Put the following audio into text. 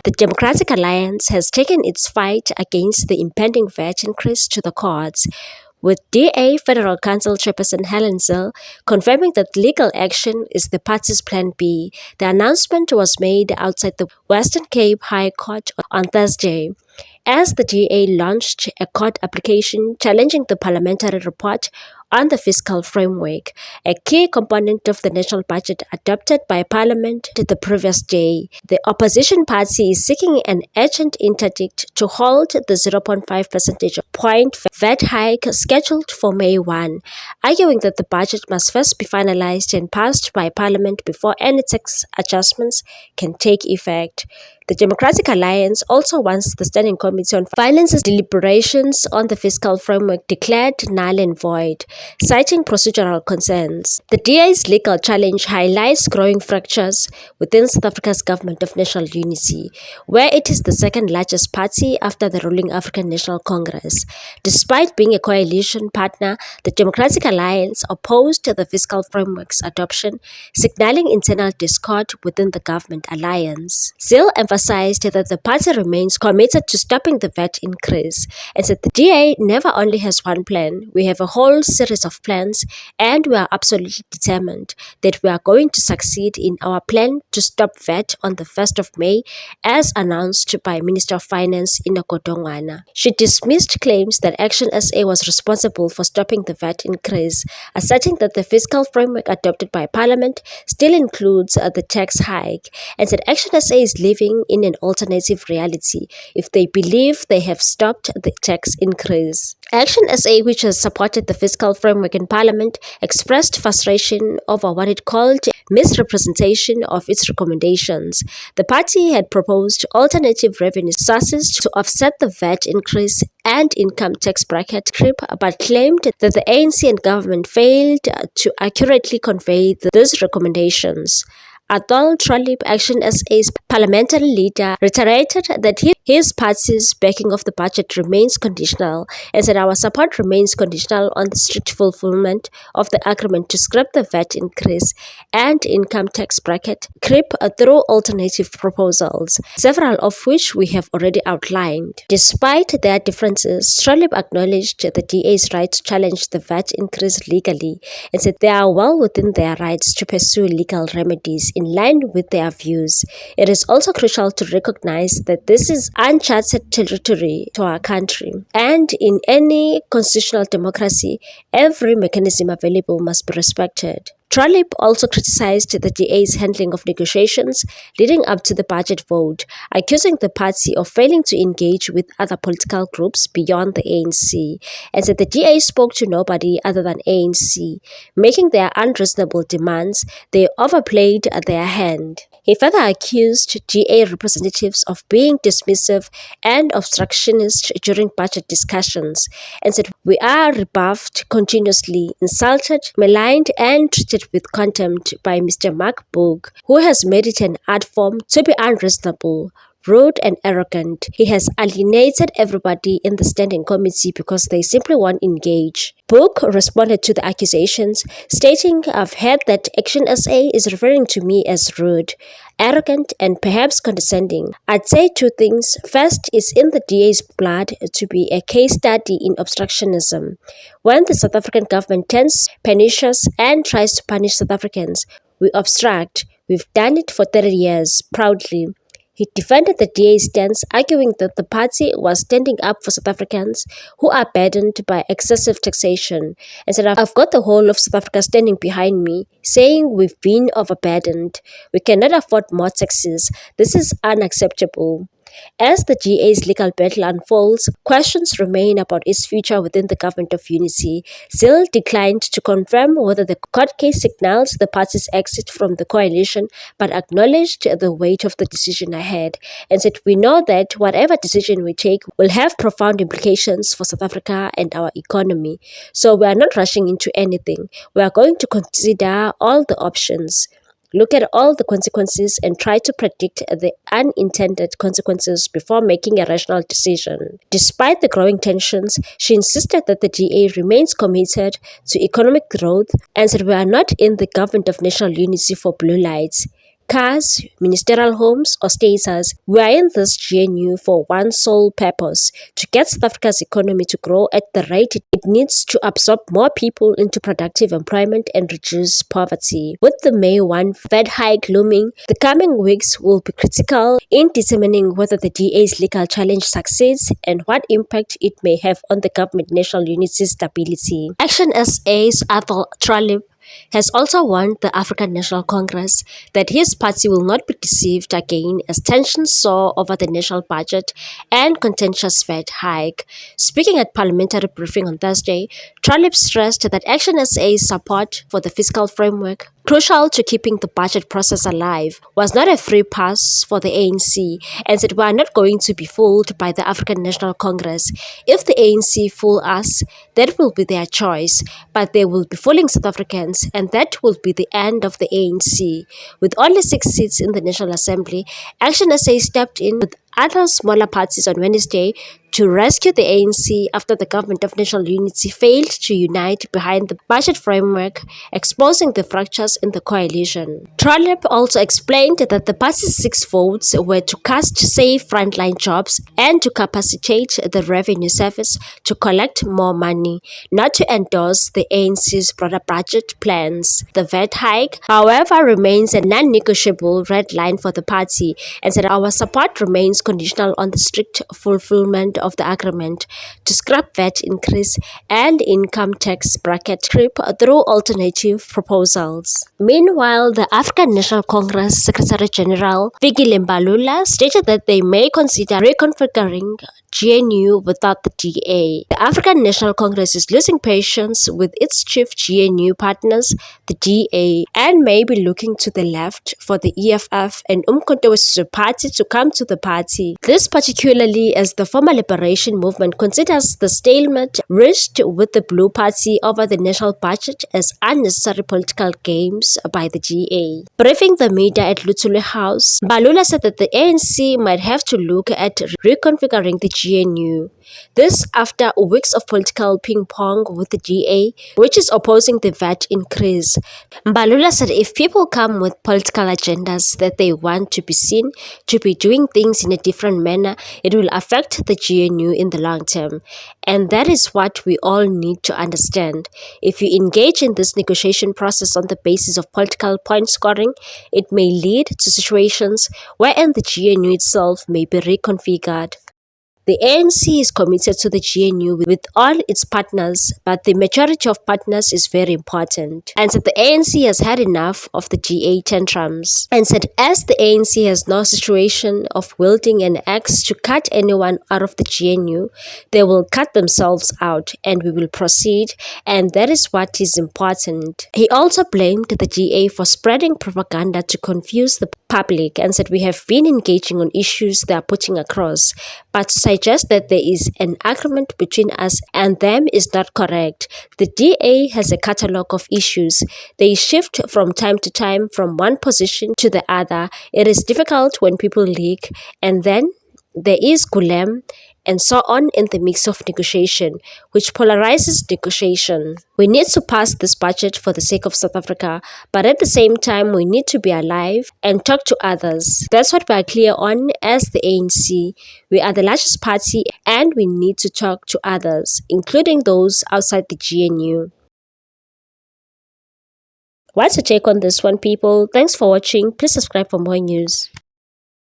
The Democratic Alliance has taken its fight against the impending VAT increase to the courts, with DA Federal Council Chairperson Helen Zille confirming that legal action is the party's plan B. The announcement was made outside the Western Cape High Court on Thursday, as the DA launched a court application challenging the parliamentary report on the fiscal framework, a key component of the national budget adopted by Parliament the previous day. The opposition party is seeking an urgent interdict to halt the 0.5 percentage point VAT hike scheduled for May 1, arguing that the budget must first be finalized and passed by Parliament before any tax adjustments can take effect. The Democratic Alliance also wants the Standing Committee on Finance's deliberations on the fiscal framework declared null and void, citing procedural concerns. The DA's legal challenge highlights growing fractures within South Africa's government of national unity, where it is the second largest party after the ruling African National Congress. Despite being a coalition partner, the Democratic Alliance opposed the fiscal framework's adoption, signaling internal discord within the government alliance. Zille emphasized that the party remains committed to stopping the VAT increase and said the DA never only has one plan, we have a whole series of plans, and we are absolutely determined that we are going to succeed in our plan to stop VAT on the 1st of May, as announced by Minister of Finance Ina Godongwana. She dismissed claims that ActionSA was responsible for stopping the VAT increase, asserting that the fiscal framework adopted by Parliament still includes the tax hike, and said ActionSA is living in an alternative reality if they believe they have stopped the tax increase. ActionSA, which has supported the fiscal framework in Parliament, expressed frustration over what it called misrepresentation of its recommendations. The party had proposed alternative revenue sources to offset the VAT increase and income tax bracket creep, but claimed that the ANC and government failed to accurately convey these recommendations. Athol Trollip, ActionSA's parliamentary leader, reiterated that his party's backing of the budget remains conditional, and said our support remains conditional on the strict fulfillment of the agreement to scrap the VAT increase and income tax bracket creep through alternative proposals, several of which we have already outlined. Despite their differences, Trollip acknowledged the DA's right to challenge the VAT increase legally and said they are well within their rights to pursue legal remedies in line with their views. It is also crucial to recognize that this is uncharted territory to our country, and in any constitutional democracy, every mechanism available must be respected. Trollip also criticized the DA's handling of negotiations leading up to the budget vote, accusing the party of failing to engage with other political groups beyond the ANC, and said the DA spoke to nobody other than ANC, making their unreasonable demands. They overplayed their hand. He further accused DA representatives of being dismissive and obstructionist during budget discussions, and said we are rebuffed continuously, insulted, maligned, and treated with contempt by Mr. Mark Boog, who has made it an art form to be unreasonable, rude and arrogant. He has alienated everybody in the standing committee because they simply won't engage. Book responded to the accusations, stating, I've heard that ActionSA is referring to me as rude, arrogant and perhaps condescending. I'd say two things. First, it's in the DA's blood to be a case study in obstructionism. When the South African government turns pernicious and tries to punish South Africans, we obstruct. We've done it for 30 years, proudly. He defended the DA's stance, arguing that the party was standing up for South Africans who are burdened by excessive taxation, and said, I've got the whole of South Africa standing behind me, saying we've been overburdened. We cannot afford more taxes. This is unacceptable. As the DA's legal battle unfolds, questions remain about its future within the government of unity. Zille declined to confirm whether the court case signals the party's exit from the coalition, but acknowledged the weight of the decision ahead, and said, we know that whatever decision we take will have profound implications for South Africa and our economy. So we are not rushing into anything. We are going to consider all the options. Look at all the consequences and try to predict the unintended consequences before making a rational decision. Despite the growing tensions, she insisted that the DA remains committed to economic growth and said we are not in the government of national unity for blue lights. cars, ministerial homes, or status. We are in this GNU for one sole purpose: to get South Africa's economy to grow at the rate it needs to absorb more people into productive employment and reduce poverty. With the May 1 VAT hike looming, the coming weeks will be critical in determining whether the DA's legal challenge succeeds and what impact it may have on the government national unity's stability. ActionSA's Arthur Trollip has also warned the African National Congress that his party will not be deceived again as tensions soar over the national budget and contentious VAT hike. Speaking at parliamentary briefing on Thursday, Trollip stressed that ActionSA's support for the fiscal framework, crucial to keeping the budget process alive, was not a free pass for the ANC, and said we are not going to be fooled by the African National Congress. If the ANC fool us, that will be their choice, but they will be fooling South Africans, and that will be the end of the ANC. With only 6 seats in the National Assembly, ActionSA stepped in with other smaller parties on Wednesday to rescue the ANC after the Government of National Unity failed to unite behind the budget framework, exposing the fractures in the coalition. Trollip also explained that the party's 6 votes were to cast safe frontline jobs and to capacitate the revenue service to collect more money, not to endorse the ANC's broader budget plans. The VAT hike, however, remains a non-negotiable red line for the party, and said our support remains conditional on the strict fulfillment of the agreement to scrap VAT increase and income tax bracket creep through alternative proposals. Meanwhile, the African National Congress Secretary General Fikile Mbalula stated that they may consider reconfiguring GNU without the DA. The African National Congress is losing patience with its chief GNU partners, the DA, and may be looking to the left for the EFF and Umkhonto weSizwe party to come to the party. This particularly as the former liberation movement considers the stalemate reached with the Blue Party over the national budget as unnecessary political games by the DA. Briefing the media at Luthuli House, Mbalula said that the ANC might have to look at reconfiguring the GNU. This after weeks of political ping-pong with the DA, which is opposing the VAT increase. Mbalula said if people come with political agendas that they want to be seen to be doing things in a different manner, it will affect the GNU in the long term. And that is what we all need to understand. If you engage in this negotiation process on the basis of political point scoring, it may lead to situations wherein the GNU itself may be reconfigured. The ANC is committed to the GNU with all its partners, but the majority of partners is very important. And said the ANC has had enough of the DA tantrums. And said as the ANC has no situation of wielding an axe to cut anyone out of the GNU, they will cut themselves out and we will proceed, and that is what is important. He also blamed the DA for spreading propaganda to confuse the public and said we have been engaging on issues they are putting across, but to suggest that there is an agreement between us and them is not correct. The DA has a catalogue of issues. They shift from time to time from one position to the other. It is difficult when people leak, and then there is Gulem and so on in the mix of negotiation, which polarizes negotiation. We need to pass this budget for the sake of South Africa, but at the same time, we need to be alive and talk to others. That's what we are clear on as the ANC. We are the largest party and we need to talk to others, including those outside the GNU. What's your take on this one, people? Thanks for watching. Please subscribe for more news.